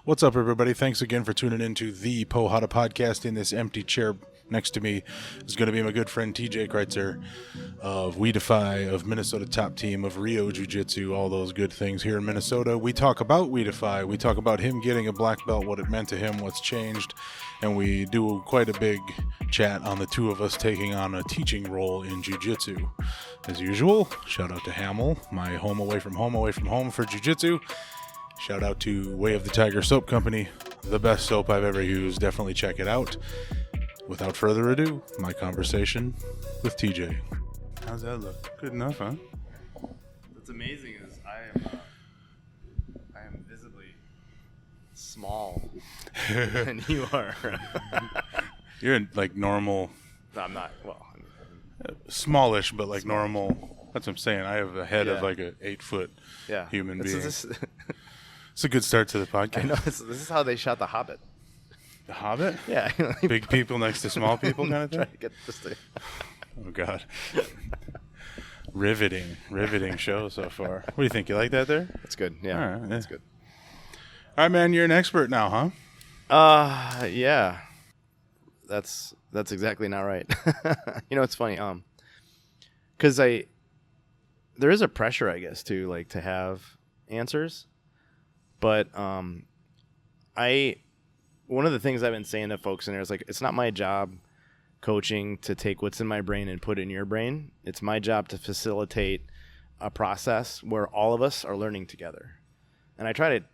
What's up, everybody? Thanks again for tuning into the Porrada Podcast. In this empty chair next to me is going to be my good friend TJ Kreutzer of We Defy, of Minnesota Top Team, of Rio Jiu-Jitsu, all those good things here in Minnesota. We talk about We Defy. We talk about him getting a black belt, what it meant to him, what's changed, and we do quite a big chat on the two of us taking on a teaching role in Jiu-Jitsu. As usual, shout out to Hamill, my home away from home for Jiu-Jitsu. Shout out to Way of the Tiger Soap Company, the best soap I've ever used. Definitely check it out. Without further ado, my conversation with TJ. How's that look? Good enough, huh? What's amazing is I am visibly small, and you are. You're in, like, normal. No, I'm not. Well, Smallish, but like normal. That's what I'm saying. I have a head of like an 8-foot human being. It's a good start to the podcast. I know. This is how they shot The Hobbit. The Hobbit? Yeah. Big people next to small people kind of thing? Trying to get this thing. Oh, God. Riveting show so far. What do you think? You like that there? That's good. Yeah. All right, that's good. All right, man. You're an expert now, huh? Yeah. That's exactly not right. You know, it's funny. Because there is a pressure, I guess, to have answers. But one of the things I've been saying to folks in there is it's not my job coaching to take what's in my brain and put it in your brain. It's my job to facilitate a process where all of us are learning together. And I try to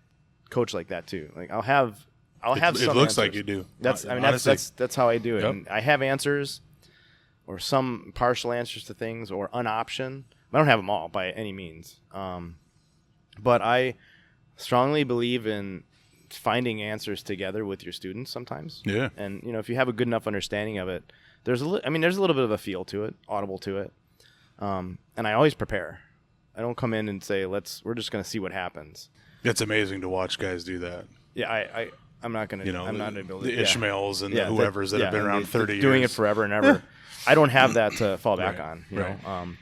coach like that too. I'll have some It looks answers. like you do. That's how I do it. Yep. And I have answers or some partial answers to things or an option. I don't have them all by any means. But I strongly believe in finding answers together with your students sometimes. Yeah. And if you have a good enough understanding of it, there's a little bit of a feel to it, audible to it. And I always prepare. I don't come in and say, we're just going to see what happens. It's amazing to watch guys do that. Yeah, I'm not going to, I'm not able to. The Ishmaels and the whoever's that have been around 30 years. Doing it forever and ever. I don't have that to fall back on, you know.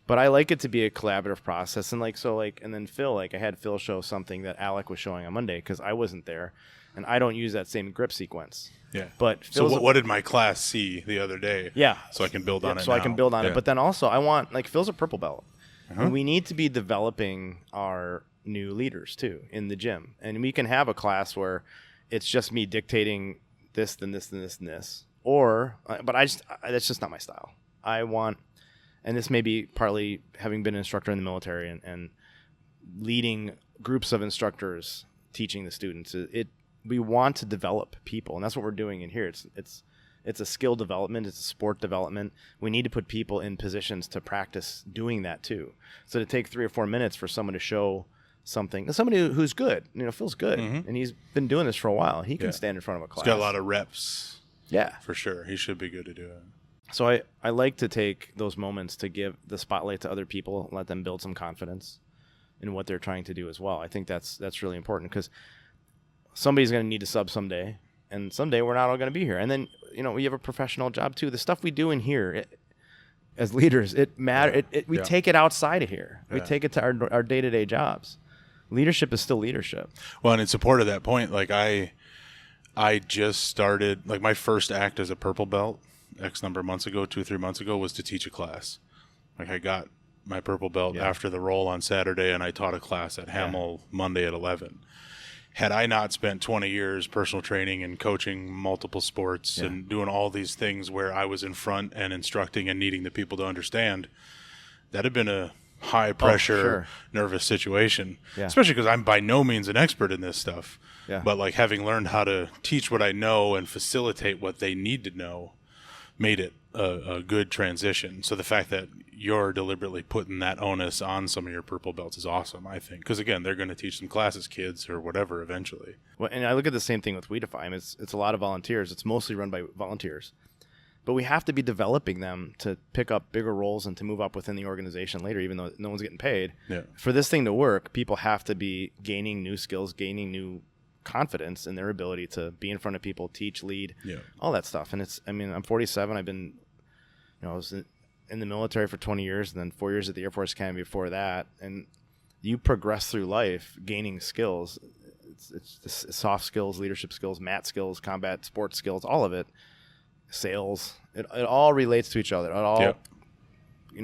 But I like it to be a collaborative process. And and then Phil, I had Phil show something that Alec was showing on Monday because I wasn't there. And I don't use that same grip sequence. Yeah. But so what did my class see the other day? Yeah. So I can build on it. So I can build on it. But then also I want, Phil's a purple belt. Uh-huh. And we need to be developing our new leaders too in the gym. And we can have a class where it's just me dictating this, then this, then this, and this. But that's just not my style. I want, and this may be partly having been an instructor in the military and leading groups of instructors teaching the students. We want to develop people, and that's what we're doing in here. It's a skill development. It's a sport development. We need to put people in positions to practice doing that too. So to take 3 or 4 minutes for someone to show something, somebody who's good, Phil's good, and he's been doing this for a while. He can stand in front of a class. He's got a lot of reps. Yeah, for sure. He should be good to do it. So I like to take those moments to give the spotlight to other people, let them build some confidence in what they're trying to do as well. I think that's really important because somebody's going to need a sub someday, and someday we're not all going to be here. And then we have a professional job too. The stuff we do in here as leaders, it matters. We take it outside of here. Yeah. We take it to our day-to-day jobs. Leadership is still leadership. Well, and in support of that point, I just started, my first act as a purple belt X number of months ago, 2 or 3 months ago, was to teach a class. I got my purple belt after the roll on Saturday, and I taught a class at Hamill Monday at 11. Had I not spent 20 years personal training and coaching multiple sports and doing all these things where I was in front and instructing and needing the people to understand, that had been a high pressure, nervous situation, especially because I'm by no means an expert in this stuff. Yeah. But having learned how to teach what I know and facilitate what they need to know made it a good transition. So the fact that you're deliberately putting that onus on some of your purple belts is awesome, I think. Because, again, they're going to teach some classes, kids, or whatever eventually. Well, and I look at the same thing with We Defy. It's a lot of volunteers. It's mostly run by volunteers. But we have to be developing them to pick up bigger roles and to move up within the organization later, even though no one's getting paid. Yeah. For this thing to work, people have to be gaining new skills, gaining new confidence in their ability to be in front of people, teach, lead, all that stuff. And I'm 47. I've been, I was in the military for 20 years and then 4 years at the Air Force Academy before that. And you progress through life gaining skills. It's just soft skills, leadership skills, mat skills, combat sports skills, all of it. Sales. It all relates to each other. It all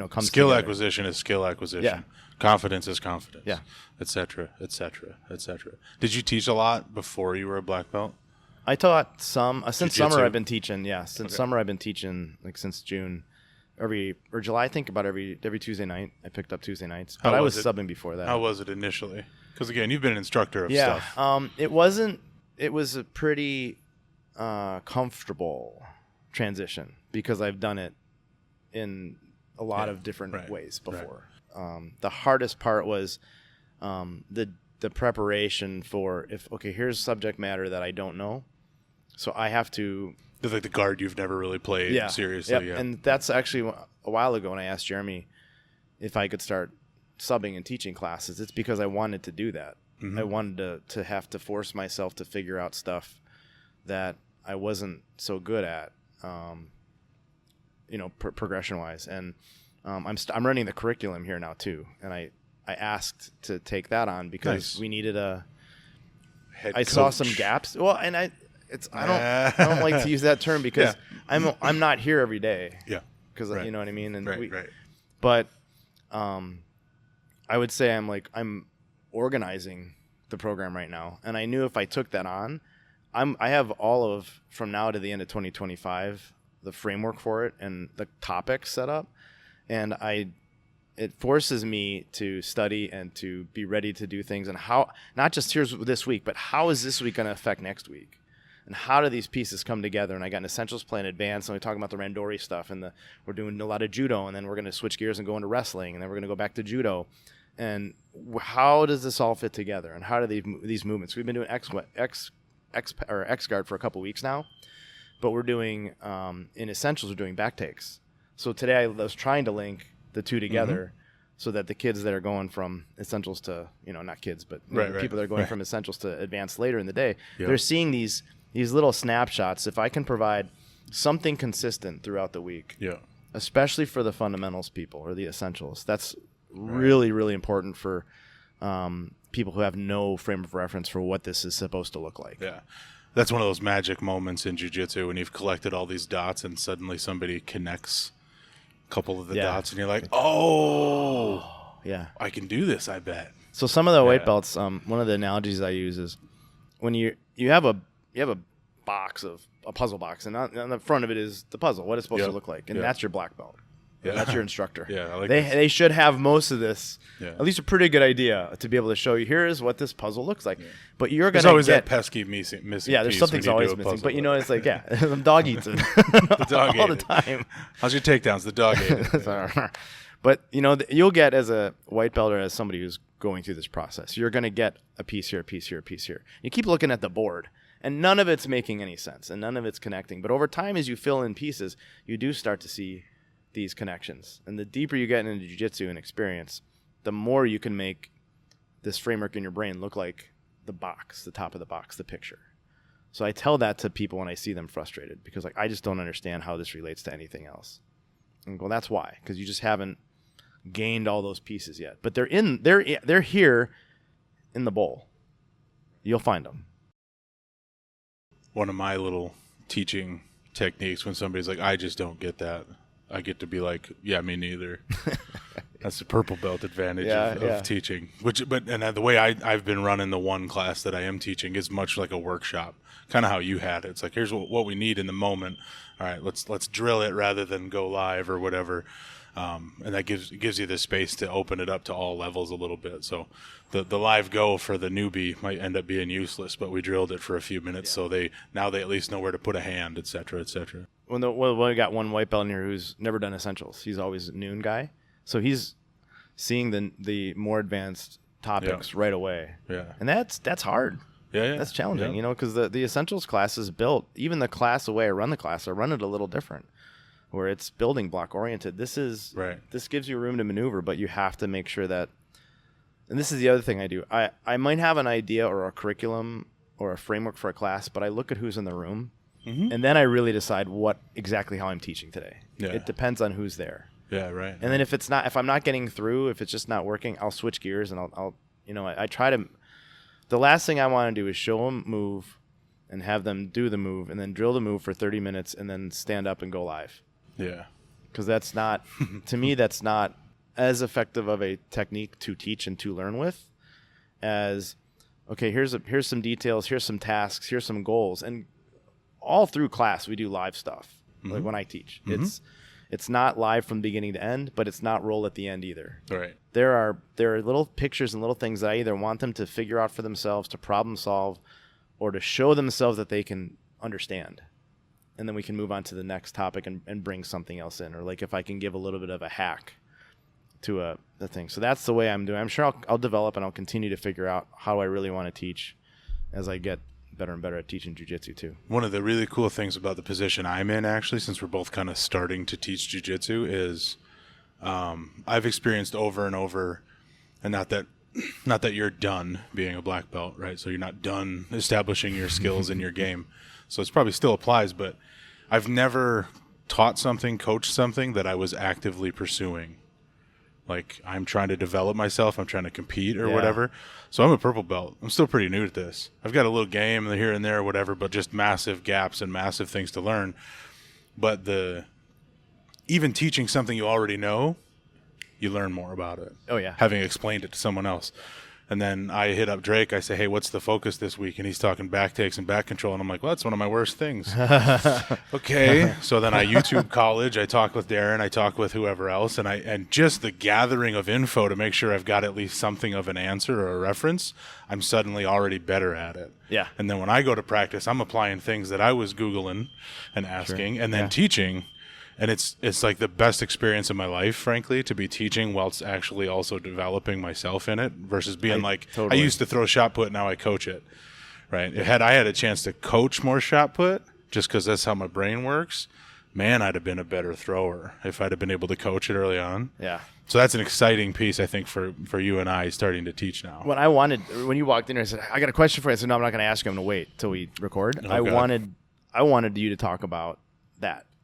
comes skill together. acquisition is skill acquisition. Yeah. Confidence is confidence. Yeah. Et cetera, et cetera, et cetera. Did you teach a lot before you were a black belt? I taught some since Jiu-Jitsu? summer. I've been teaching. Yeah, since summer I've been teaching since June, or July. I think about every Tuesday night. I picked up Tuesday nights, but I was subbing before that. How was it initially? Because again, you've been an instructor of stuff. It wasn't. It was a pretty comfortable transition because I've done it in a lot of different ways before. Right. The hardest part was the preparation for here's subject matter that I don't know, so I have to. It's like the guard you've never really played seriously. Yep. Yeah, and that's actually a while ago when I asked Jeremy if I could start subbing and teaching classes. It's because I wanted to do that. Mm-hmm. I wanted to have to force myself to figure out stuff that I wasn't so good at, progression wise. And I'm running the curriculum here now too, and I asked to take that on because we needed a head coach. Saw some gaps. Well, and I don't like to use that term because I'm not here every day. Yeah. Because you know what I mean. And right. But I would say I'm organizing the program right now, and I knew if I took that on, I have all of from now to the end of 2025 the framework for it and the topics set up, and it forces me to study and to be ready to do things, and how not just here's this week, but how is this week going to affect next week, and how do these pieces come together? And I got an essentials plan advanced, and we're talking about the randori stuff, and we're doing a lot of judo, and then we're going to switch gears and go into wrestling, and then we're going to go back to judo, and how does this all fit together, and how do these movements? We've been doing X guard for a couple weeks now, but we're doing in essentials we're doing back takes. So today I was trying to link the two together so that the kids that are going from essentials to, not kids, but people that are going from essentials to advanced later in the day, they're seeing these little snapshots. If I can provide something consistent throughout the week, especially for the fundamentals people or the essentials, that's really, really important for people who have no frame of reference for what this is supposed to look like. Yeah. That's one of those magic moments in jiu-jitsu when you've collected all these dots and suddenly somebody connects couple of the dots and you're like, I can do this, I bet. So some of the white belts, one of the analogies I use is when you have a box of a puzzle box, and on the front of it is the puzzle, what it's supposed to look like, and that's your black belt. That's your instructor. I like they should have most of this, at least a pretty good idea to be able to show you, here is what this puzzle looks like. But you're going to always that pesky missing yeah, there's piece something's always missing. But it's like, the dog eats it the dog all the time. How's your takedowns? The dog ate it. But, you'll get as a white belt or as somebody who's going through this process, you're going to get a piece here, a piece here, a piece here. You keep looking at the board, and none of it's making any sense, and none of it's connecting. But over time, as you fill in pieces, you do start to see these connections. And the deeper you get into jiu-jitsu and experience, the more you can make this framework in your brain look like the box, the top of the box, the picture. So I tell that to people when I see them frustrated, because I just don't understand how this relates to anything else. And well, that's why, because you just haven't gained all those pieces yet. But they're here in the bowl. You'll find them. One of my little teaching techniques when somebody's like, I just don't get that, I get to be like, yeah, me neither. That's the purple belt advantage of teaching. And the way I've been running the one class that I am teaching is much like a workshop, kind of how you had it. It's like, here's what we need in the moment. All right, let's drill it rather than go live or whatever. And that gives you the space to open it up to all levels a little bit. So the live go for the newbie might end up being useless, but we drilled it for a few minutes, so they at least know where to put a hand, et cetera, et cetera. We got one white belt in here who's never done essentials. He's always a noon guy, so he's seeing the more advanced topics right away. Yeah, and that's hard. Yeah. That's challenging, because the essentials class is built. Even the class, the way I run the class, I run it a little different, where it's building block oriented. This gives you room to maneuver, but you have to make sure that. And this is the other thing I do. I might have an idea or a curriculum or a framework for a class, but I look at who's in the room, and then I really decide exactly how I'm teaching today. Yeah. It depends on who's there. Yeah, right. And then if I'm not getting through, if it's just not working, I'll switch gears and I'll I try to The last thing I want to do is show them move and have them do the move and then drill the move for 30 minutes and then stand up and go live. Yeah. Because that's not, to me, that's not as effective of a technique to teach and to learn with as, okay, here's some details, here's some tasks, here's some goals. And all through class, we do live stuff. Like when I teach, it's not live from beginning to end, but it's not roll at the end either. Right. There are little pictures and little things that I either want them to figure out for themselves, to problem solve, or to show themselves that they can understand. And then we can move on to the next topic and bring something else in. Or like if I can give a little bit of a hack to the thing. So that's the way I'm doing. I'm sure I'll develop and I'll continue to figure out how I really want to teach as I get better and better at teaching jiu-jitsu too. One of the really cool things about the position I'm in, actually, since we're both kind of starting to teach jiu-jitsu, is I've experienced over and over, and not that you're done being a black belt, right? So you're not done establishing your skills in your game. So it probably still applies, but I've never taught something, coached something that I was actively pursuing. Like, I'm trying to develop myself, I'm trying to compete or whatever. So I'm a purple belt. I'm still pretty new at this. I've got a little game here and there or whatever, but just massive gaps and massive things to learn. But even teaching something you already know, you learn more about it. Oh, yeah. Having explained it to someone else. And then I hit up Drake. I say, hey, what's the focus this week? And he's talking back takes and back control. And I'm like, well, that's one of my worst things. Okay. So then I YouTube college. I talk with Darren. I talk with whoever else. And just the gathering of info to make sure I've got at least something of an answer or a reference, I'm suddenly already better at it. Yeah. And then when I go to practice, I'm applying things that I was Googling and asking and then teaching. And it's like the best experience of my life, frankly, to be teaching whilst actually also developing myself in it versus being I used to throw shot put, now I coach it, right? Had I had a chance to coach more shot put, just because that's how my brain works, man, I'd have been a better thrower if I'd have been able to coach it early on. Yeah. So that's an exciting piece, I think, for you and I starting to teach now. When you walked in here, I said, I got a question for you. I said, no, I'm not going to ask you. I'm going to wait till we record. Oh, I wanted you to talk about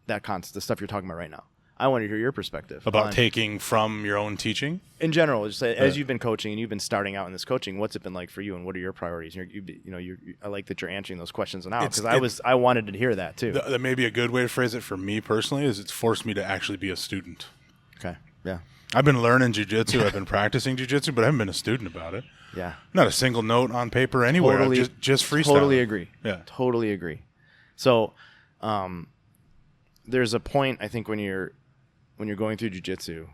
that concept, the stuff you're talking about right now. I want to hear your perspective about taking from your own teaching in general. Just as you've been coaching and you've been starting out in this coaching, what's it been like for you, and what are your priorities? I like that you're answering those questions now because I wanted to hear that too. That may be a good way to phrase it for me personally. Is it's forced me to actually be a student. Okay. Yeah. I've been learning jiu-jitsu. I've been practicing jiu-jitsu, but I haven't been a student about it. Yeah. Not a single note on paper anywhere. Just freestyle. Totally agree. Yeah. Totally agree. So, there's a point, I think, when you're going through jiu-jitsu,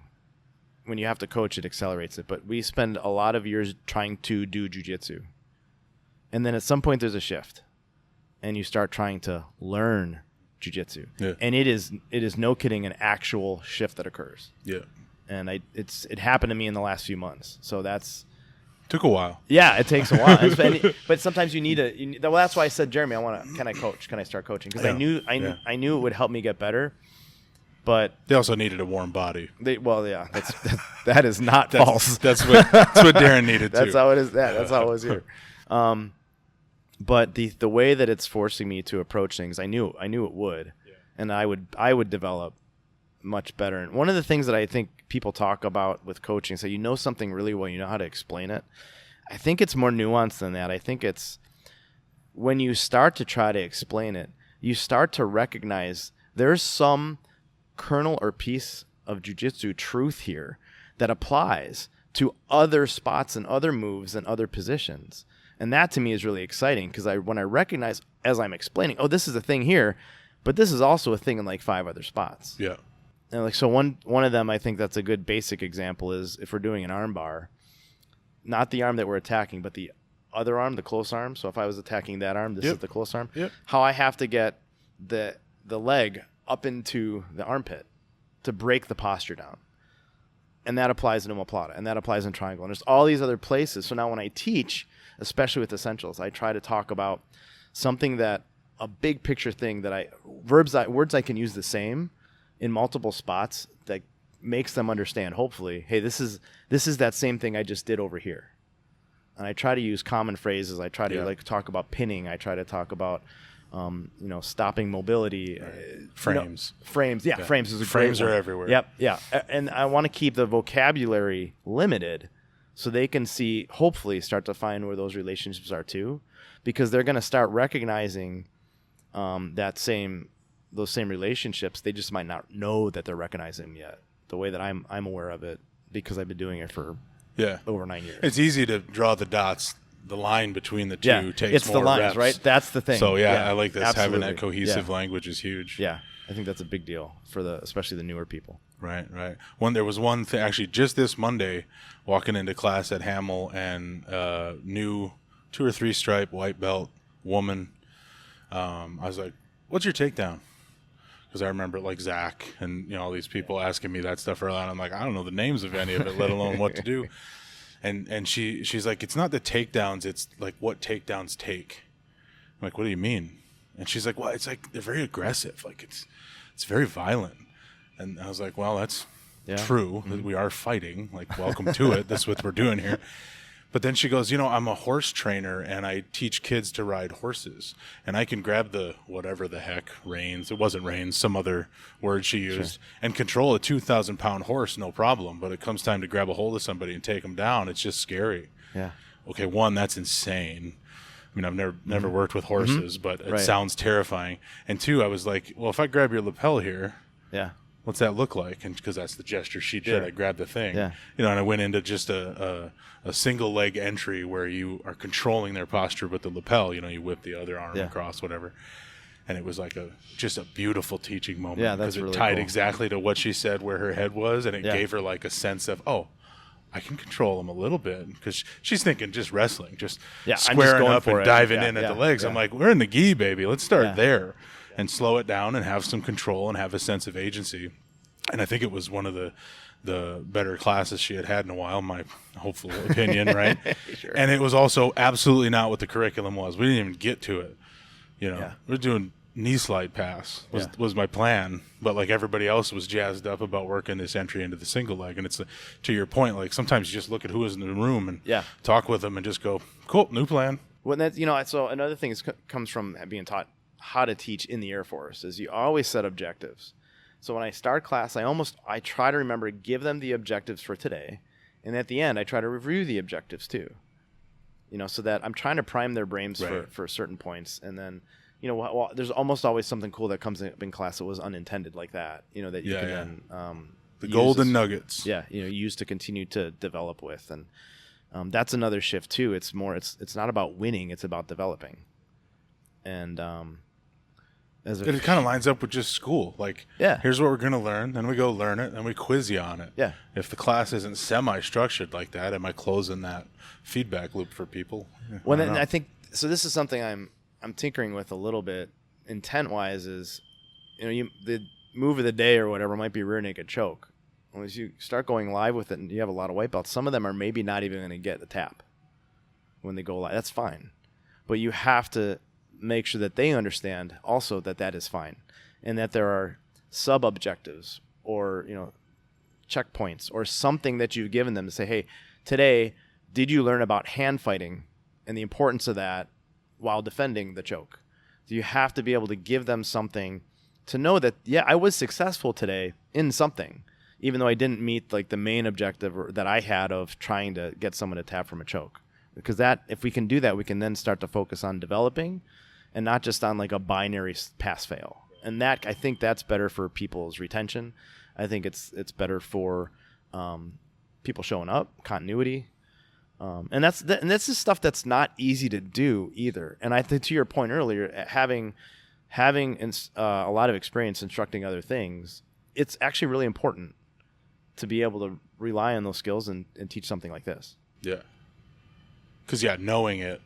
when you have to coach, it accelerates it. But we spend a lot of years trying to do jiu-jitsu. And then at some point there's a shift. And you start trying to learn jiu-jitsu. Yeah. And it is no kidding an actual shift that occurs. Yeah. And it happened to me in the last few months. So took a while. Yeah, it takes a while. But sometimes you need well, that's why I said, Jeremy, can I coach? Can I start coaching? Because I knew it would help me get better. But they also needed a warm body. That is not false. That's what Darren needed too. That's how it is. That's how it was here. But the way that it's forcing me to approach things, I knew it would, and I would develop much better. And one of the things that I think people talk about with coaching, say something really well, you know how to explain it. I think it's more nuanced than that. I think it's when you start to try to explain it, you start to recognize there's some kernel or piece of jiu-jitsu truth here that applies to other spots and other moves and other positions. And that to me is really exciting because when I recognize as I'm explaining, oh, this is a thing here, but this is also a thing in like 5 other spots. Yeah. And so one of them, I think that's a good basic example is if we're doing an arm bar, not the arm that we're attacking, but the other arm, the close arm. So if I was attacking that arm, this is the close arm. Yep. How I have to get the leg up into the armpit to break the posture down. And that applies in omoplata, and that applies in triangle. And there's all these other places. So now when I teach, especially with essentials, I try to talk about something that a big picture thing that words I can use the same in multiple spots that makes them understand, hopefully, hey, this is that same thing I just did over here. And I try to use common phrases. I try to talk about pinning. I try to talk about stopping mobility. Frames. Frames. Yeah, frames is a great frames one. are everywhere. Yep, yeah. And I want to keep the vocabulary limited so they can hopefully start to find where those relationships are too, because they're going to start recognizing those same relationships. They just might not know that they're recognizing them yet, the way that I'm aware of it, because I've been doing it for over 9 years. It's easy to draw the dots. The line between the two takes it's more the lines, reps. Right? That's the thing. So I like this. Absolutely. Having that cohesive language is huge. Yeah, I think that's a big deal for especially the newer people. Right. There was one thing actually just this Monday, walking into class at Hamel, and new 2 or 3 stripe white belt woman. I was like, "What's your takedown?" Because I remember like Zach and all these people asking me that stuff early on. I'm like, I don't know the names of any of it, let alone what to do. And she's like, it's not the takedowns, it's like what takedowns take. I'm like, what do you mean? And she's like, well, it's like they're very aggressive, like it's very violent. And I was like, well, that's true. Mm-hmm. We are fighting. Like, welcome to it. That's what we're doing here. But then she goes, I'm a horse trainer and I teach kids to ride horses. And I can grab the whatever the heck, reins. It wasn't reins, some other word she used. Sure. And control a 2,000-pound horse, no problem. But it comes time to grab a hold of somebody and take them down. It's just scary. Yeah. Okay, one, that's insane. I mean, I've never worked with horses, but it sounds terrifying. And two, I was like, well, if I grab your lapel here, what's that look like? And because that's the gesture she did, I grabbed the thing. Yeah. And I went into just a single leg entry where you are controlling their posture with the lapel. You whip the other arm across, whatever. And it was like just a beautiful teaching moment. Yeah, that's really cool. Because it tied exactly to what she said where her head was, and it gave her like a sense of, I can control them a little bit, because she's thinking just wrestling, just squaring up and diving in at the legs. I'm like, we're in the gi, baby. Let's start there and slow it down and have some control and have a sense of agency. And I think it was one of the better classes she had in a while, my hopeful opinion, right? Sure. And it was also absolutely not what the curriculum was. We didn't even get to it. We're doing knee slide pass was my plan, but like everybody else was jazzed up about working this entry into the single leg. And it's to your point, like sometimes you just look at who is in the room and talk with them and just go, cool, new plan. Well, that's so another thing comes from being taught how to teach in the Air Force is you always set objectives. So when I start class, I try to remember, give them the objectives for today, and at the end I try to review the objectives too. So that I'm trying to prime their brains for certain points, and then there's almost always something cool that comes up in class that was unintended, like that. That you can then the golden nuggets. Use to continue to develop with, and that's another shift too. It's more it's not about winning; it's about developing, and it kind of lines up with just school. Like, here's what we're going to learn. Then we go learn it. Then we quiz you on it. Yeah. If the class isn't semi-structured like that, am I closing that feedback loop for people? Well, then I think so. This is something I'm tinkering with a little bit, intent-wise. Is the move of the day or whatever might be rear naked choke. Well, as you start going live with it, and you have a lot of white belts, some of them are maybe not even going to get the tap when they go live. That's fine, but you have to make sure that they understand also that is fine, and that there are sub-objectives or checkpoints or something that you've given them to say, hey, today, did you learn about hand fighting and the importance of that while defending the choke? So you have to be able to give them something to know that, I was successful today in something, even though I didn't meet like the main objective that I had of trying to get someone to tap from a choke. Because that, if we can do that, we can then start to focus on developing and not just on like a binary pass-fail. And that, I think that's better for people's retention. I think it's better for people showing up, continuity. And that's the stuff that's not easy to do either. And I think to your point earlier, having a lot of experience instructing other things, it's actually really important to be able to rely on those skills and teach something like this. Yeah. Because, knowing it,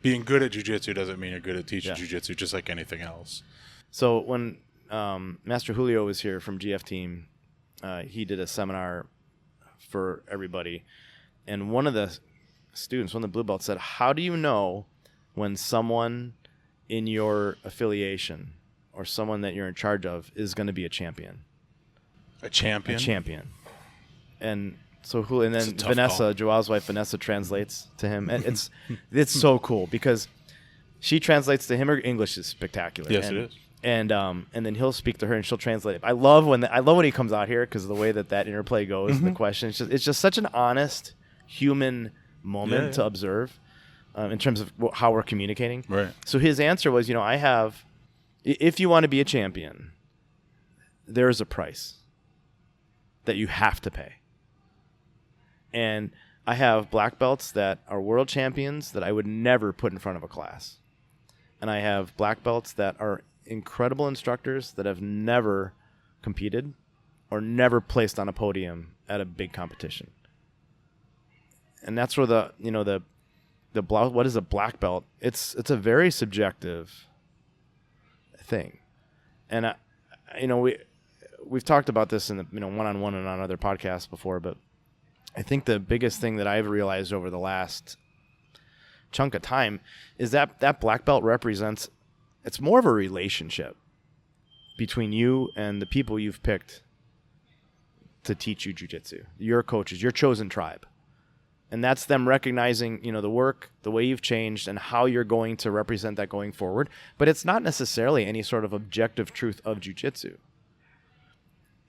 being good at jiu-jitsu doesn't mean you're good at teaching jiu-jitsu, just like anything else. So when Master Julio was here from GF Team, he did a seminar for everybody. And one of the students, one of the blue belts, said, how do you know when someone in your affiliation or someone that you're in charge of is going to be a champion? A champion? A champion. And so Julio, and then Vanessa, Joao's wife, Vanessa translates to him. And it's so cool because she translates to him. Her English is spectacular. Yes, it is. And then he'll speak to her and she'll translate it. I love when he comes out here because of the way that interplay goes. Mm-hmm. The question, it's just such an honest human moment to observe in terms of how we're communicating. Right. So his answer was, if you want to be a champion, there's a price that you have to pay. And I have black belts that are world champions that I would never put in front of a class. And I have black belts that are incredible instructors that have never competed or never placed on a podium at a big competition. And that's where what is a black belt? It's a very subjective thing. And we've talked about this in the one-on-one and on other podcasts before, but I think the biggest thing that I've realized over the last chunk of time is that black belt represents, it's more of a relationship between you and the people you've picked to teach you jiu-jitsu, your coaches, your chosen tribe. And that's them recognizing, the work, the way you've changed, and how you're going to represent that going forward. But it's not necessarily any sort of objective truth of jiu-jitsu.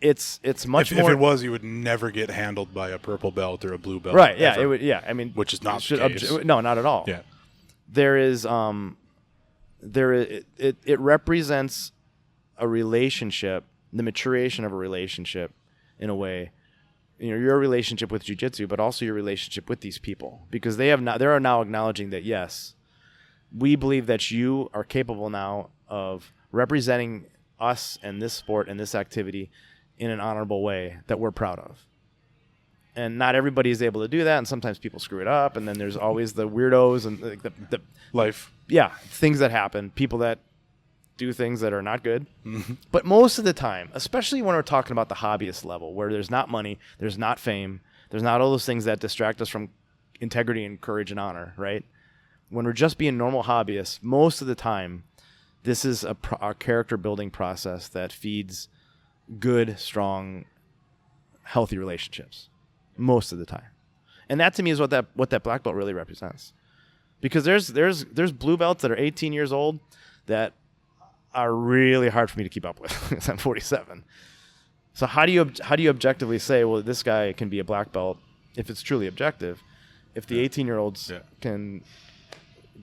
It's much more. If it was, you would never get handled by a purple belt or a blue belt. Right. Yeah. Ever. It would. Yeah. I mean, which is not the case. No, not at all. Yeah. It represents a relationship, the maturation of a relationship, in a way. Your relationship with jiu-jitsu, but also your relationship with these people, because they are now acknowledging that, yes, we believe that you are capable now of representing us and this sport and this activity in an honorable way that we're proud of. And not everybody is able to do that, and sometimes people screw it up, and then there's always the weirdos and the life. Yeah, things that happen, people that do things that are not good. Mm-hmm. But most of the time, especially when we're talking about the hobbyist level, where there's not money, there's not fame, there's not all those things that distract us from integrity and courage and honor, right? When we're just being normal hobbyists, most of the time, this is a character building process that feeds good, strong, healthy relationships most of the time. And that to me is what that black belt really represents. Because there's blue belts that are 18 years old that are really hard for me to keep up with because I'm 47. So how do you objectively say, well, this guy can be a black belt if it's truly objective, if the 18-year-olds can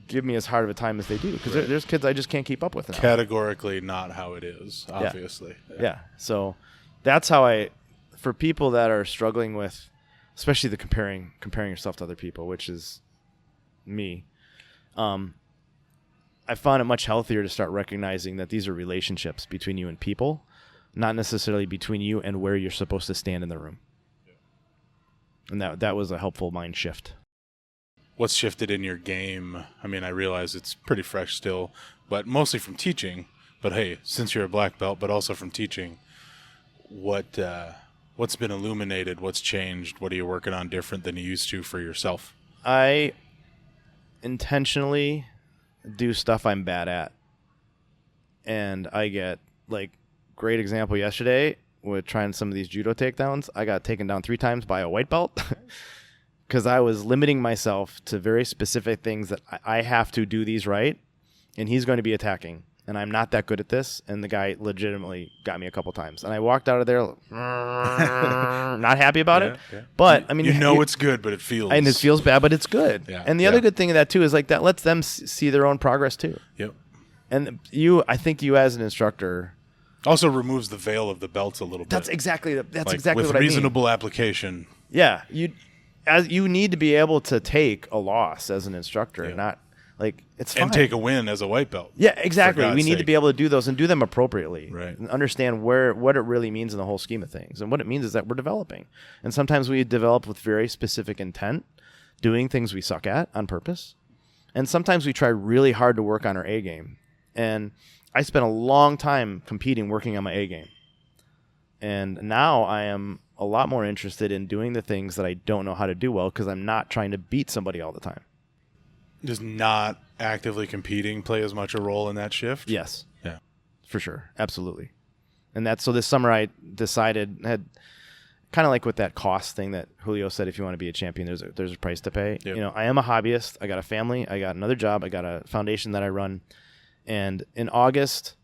give me as hard of a time as they do? Because there's kids I just can't keep up with now. Categorically not how it is, obviously. Yeah. So that's how for people that are struggling with, especially the comparing yourself to other people, which is me, I found it much healthier to start recognizing that these are relationships between you and people, not necessarily between you and where you're supposed to stand in the room. And that was a helpful mind shift. What's shifted in your game? I mean, I realize it's pretty fresh still, but mostly from teaching. But hey, since you're a black belt, but also from teaching, what's been illuminated? What's changed? What are you working on different than you used to for yourself? I intentionally do stuff I'm bad at. And I get, great example yesterday with trying some of these judo takedowns. I got taken down 3 times by a white belt because I was limiting myself to very specific things that I have to do these right, and he's going to be attacking. And I'm not that good at this, and the guy legitimately got me a couple times. And I walked out of there not happy about it. Yeah. But, I mean... it's good, but it feels... And it feels bad, but it's good. Yeah. And the other good thing of that, too, is that lets them see their own progress, too. Yep. And I think you as an instructor... Also removes the veil of the belts a little bit. That's exactly what I mean. With reasonable application. Yeah. You need to be able to take a loss as an instructor, not... it's fine. And take a win as a white belt. Yeah, exactly. We need to be able to do those and do them appropriately. Right. And understand what it really means in the whole scheme of things. And what it means is that we're developing. And sometimes we develop with very specific intent, doing things we suck at on purpose. And sometimes we try really hard to work on our A game. And I spent a long time competing, working on my A game. And now I am a lot more interested in doing the things that I don't know how to do well because I'm not trying to beat somebody all the time. Does not actively competing play as much a role in that shift? Yes. Yeah. For sure. Absolutely. And so this summer I decided, had kind of like with that cost thing that Julio said, if you want to be a champion, there's a price to pay. Yep. I am a hobbyist. I got a family. I got another job. I got a foundation that I run. And in August,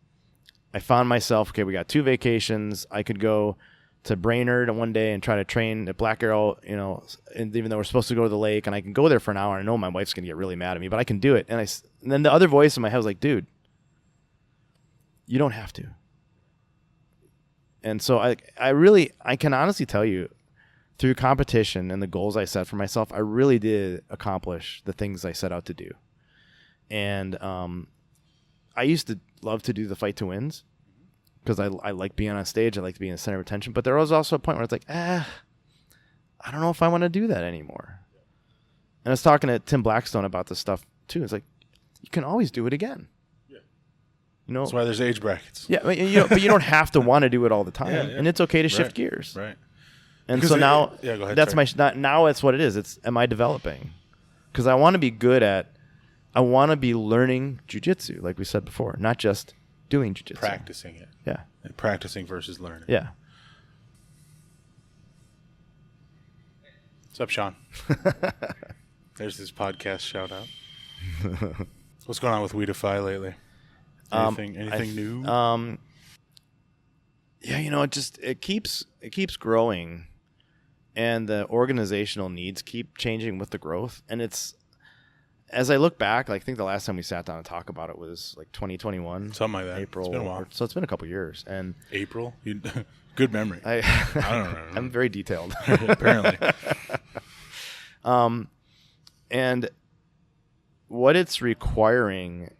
I found myself, okay, we got 2 vacations. I could go to Brainerd one day and try to train at Black Arrow, and even though we're supposed to go to the lake and I can go there for an hour, I know my wife's going to get really mad at me, but I can do it. And then the other voice in my head was like, dude, you don't have to. And so I can honestly tell you, through competition and the goals I set for myself, I really did accomplish the things I set out to do. And I used to love to do the fight to wins because I like being on stage. I like to be in the center of attention. But there was also a point where it's like, I don't know if I want to do that anymore. And I was talking to Tim Blackstone about this stuff too. It's like, you can always do it again. That's why there's age brackets. Yeah, but you don't have to want to do it all the time, and it's okay to shift gears. Right. And because so now, go ahead, that's now it's what it is. It's, am I developing? Because I want to be good at, I want to be learning jiu-jitsu, like we said before, not just doing jiu-jitsu. Practicing it. Yeah. And practicing versus learning. Yeah. What's up, Sean? There's this podcast shout out. What's going on with We Defy lately? Anything new? Yeah, it keeps growing, and the organizational needs keep changing with the growth. And it's, as I look back, I think the last time we sat down and talked about it was like 2021, something like that. April. It's been a while. So it's been a couple years. And April, good memory. I don't know. I'm very detailed. Apparently. And what it's requiring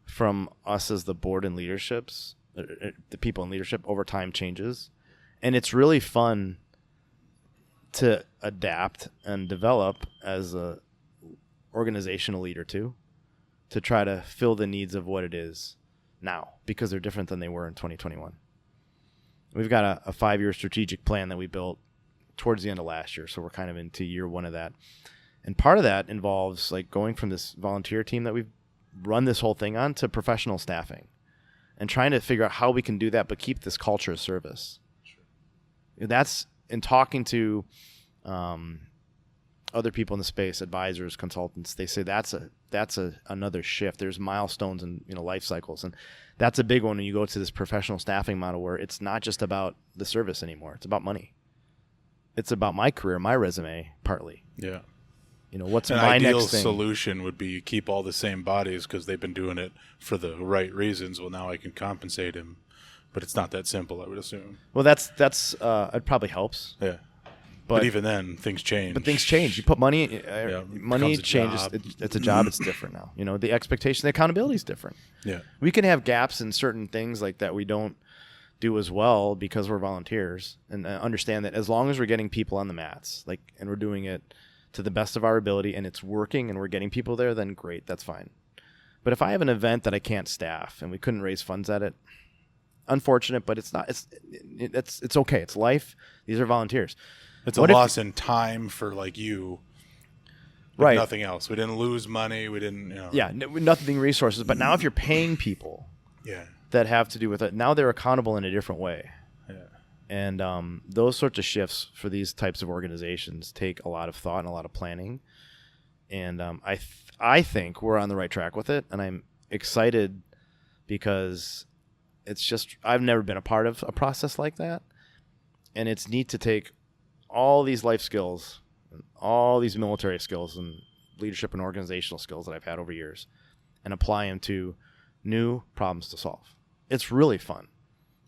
from us as the board and leaderships, the people in leadership, over time changes. And it's really fun to adapt and develop as a organizational leader too, to try to fill the needs of what it is now, because they're different than they were in 2021. We've got a 5-year strategic plan that we built towards the end of last year. So we're kind of into year 1 of that. And part of that involves like going from this volunteer team that we've run this whole thing on to professional staffing, and trying to figure out how we can do that, but keep this culture of service. Sure. That's in talking to other people in the space, advisors, consultants. They say that's another shift. There's milestones and life cycles, and that's a big one when you go to this professional staffing model where it's not just about the service anymore. It's about money. It's about my career, my resume, partly. Yeah. What's an my ideal next thing? solution would be you keep all the same bodies because they've been doing it for the right reasons. Well, now I can compensate him, but it's not that simple, I would assume. Well, that's it probably helps. Yeah. But even then, things change. But things change. You put money, money changes. Job. It's a job. It's different now. The expectation, the accountability is different. Yeah. We can have gaps in certain things like that we don't do as well because we're volunteers, and understand that as long as we're getting people on the mats, and we're doing it to the best of our ability, and it's working, and we're getting people there, then great, that's fine. But if I have an event that I can't staff and we couldn't raise funds at it, unfortunate, but it's not. It's okay. It's life. These are volunteers. It's a loss in time for you. Right. Nothing else. We didn't lose money. We didn't. Yeah, nothing resources. But now if you're paying people, that have to do with it, now they're accountable in a different way. Yeah. And those sorts of shifts for these types of organizations take a lot of thought and a lot of planning. And I think we're on the right track with it. And I'm excited because it's just, I've never been a part of a process like that. And it's neat to take all these life skills, and all these military skills and leadership and organizational skills that I've had over years, and apply them to new problems to solve. It's really fun.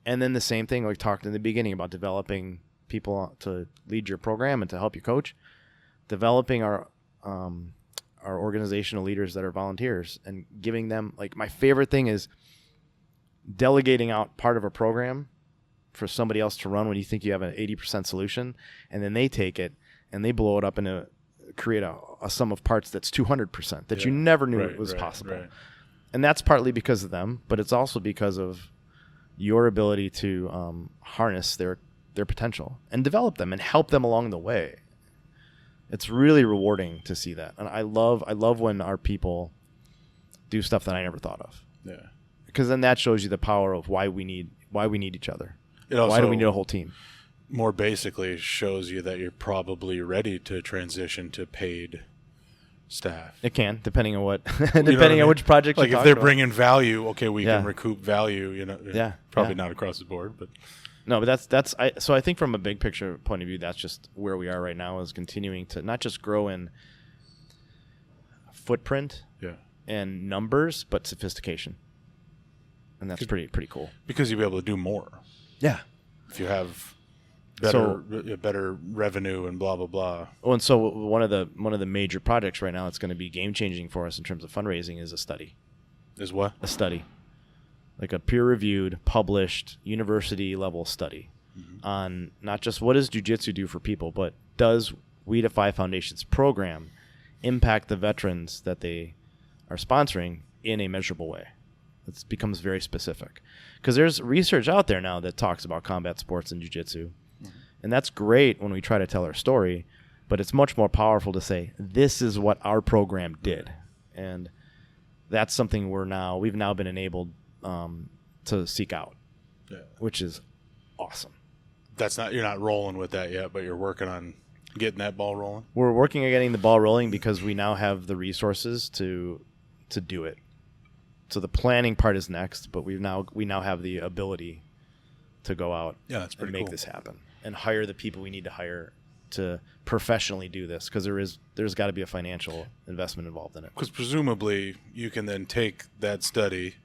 And then the same thing we talked in the beginning about developing people to lead your program and to help you coach, developing our organizational leaders that are volunteers and giving them, my favorite thing is delegating out part of a program for somebody else to run when you think you have an 80% solution, and then they take it and they blow it up and create a sum of parts that's 200% that you never knew it was possible. Right. And that's partly because of them, but it's also because of your ability to harness their potential and develop them and help them along the way. It's really rewarding to see that. And I love when our people do stuff that I never thought of. Yeah. Because then that shows you the power of why we need each other. Why do we need a whole team? More basically shows you that you're probably ready to transition to paid staff. It can, depending on what, depending on which project. If they're bringing value, okay, we can recoup value. Probably not across the board, but No, but so I think from a big picture point of view, that's just where we are right now, is continuing to not just grow in footprint and numbers, but sophistication. And that's pretty cool. Because you'll be able to do more. Yeah. If you have better revenue and blah, blah, blah. Oh, and so one of the major projects right now that's going to be game changing for us in terms of fundraising is a study. Is what? A study. Like a peer-reviewed, published, university-level study on not just what does jiu-jitsu do for people, but does We Defy Foundation's program impact the veterans that they are sponsoring in a measurable way. It becomes very specific. Because there's research out there now that talks about combat sports and jiu-jitsu, and that's great when we try to tell our story, but it's much more powerful to say, this is what our program did. And that's something we've now been enabled to seek out, which is awesome. You're not rolling with that yet, but you're working on getting that ball rolling. We're working on getting the ball rolling because we now have the resources to do it. So the planning part is next, but we now have the ability to go out and make this happen and hire the people we need to hire to professionally do this, because there's got to be a financial investment involved in it. Because presumably you can then take that study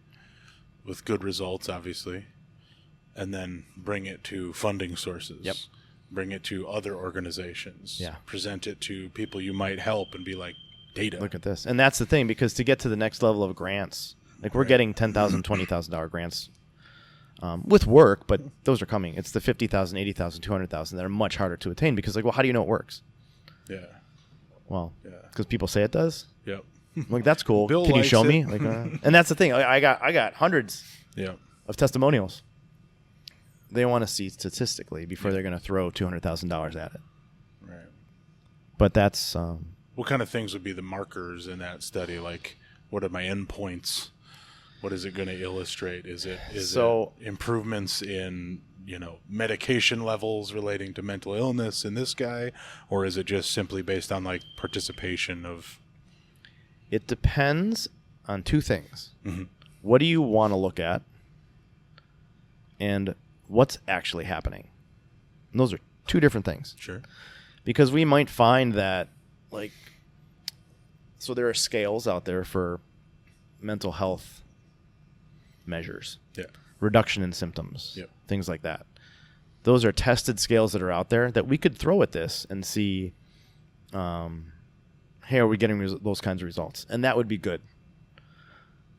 with good results, obviously, and then bring it to funding sources. Yep. Bring it to other organizations. Yeah. Present it to people you might help and be like, data. Look at this. And that's the thing, because to get to the next level of grants, like we're getting $10,000, $20,000 grants with work, but those are coming. It's the $50,000, $80,000, $200,000 that are much harder to attain, because like, well, how do you know it works? Yeah. Well, because people say it does. Yep. Like, that's cool. Bill Can you show likes me? it. Like, and that's the thing. I got hundreds of testimonials. They want to see statistically before they're going to throw $200,000 at it. Right. But that's what kind of things would be the markers in that study? Like, what are my endpoints? What is it going to illustrate? Is it improvements in medication levels relating to mental illness in this guy, or is it just simply based on like participation of? It depends on two things. Mm-hmm. What do you want to look at, and what's actually happening? And those are two different things. Sure. Because we might find that, like, so there are scales out there for mental health measures. Yeah. Reduction in symptoms. Yep. Things like that. Those are tested scales that are out there that we could throw at this and see, hey, are we getting those kinds of results? And that would be good.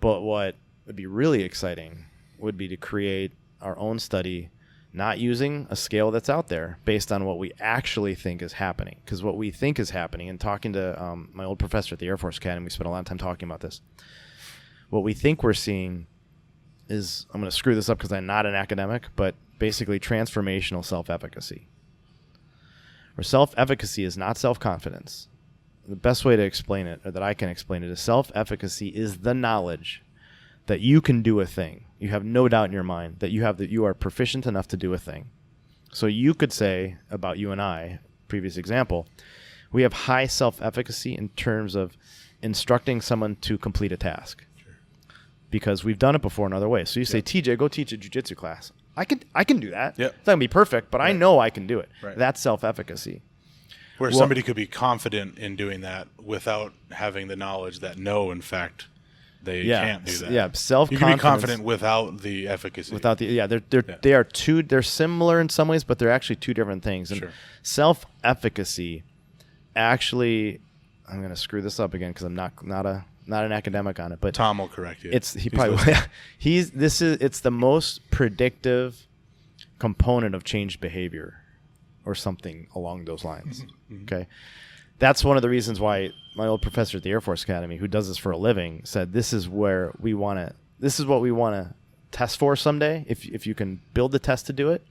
But what would be really exciting would be to create our own study, not using a scale that's out there, based on what we actually think is happening. Because what we think is happening, and talking to my old professor at the Air Force Academy, we spent a lot of time talking about this. What we think we're seeing is, I'm going to screw this up because I'm not an academic, but basically transformational self-efficacy. Where self-efficacy is not self-confidence. The best way to explain it, or that I can explain it, is self-efficacy is the knowledge that you can do a thing. You have no doubt in your mind that you are proficient enough to do a thing. So you could say about you and I, previous example, we have high self-efficacy in terms of instructing someone to complete a task. Sure. Because we've done it before in other ways. So you say, TJ, go teach a jiu-jitsu class. I can do that. Yep. It's not going to be perfect, but I know I can do it. Right. That's self-efficacy. Where somebody could be confident in doing that without having the knowledge that no, in fact, they can't do that. Yeah, self-confidence. You can be confident without the efficacy. They're similar in some ways, but they're actually two different things. And self-efficacy, actually, I'm going to screw this up again because I'm not an academic on it, but Tom will correct you. It's the most predictive component of changed behavior, or something along those lines. Mm-hmm. Okay. That's one of the reasons why my old professor at the Air Force Academy, who does this for a living, said this is what we want to test for someday, if you can build the test to do it.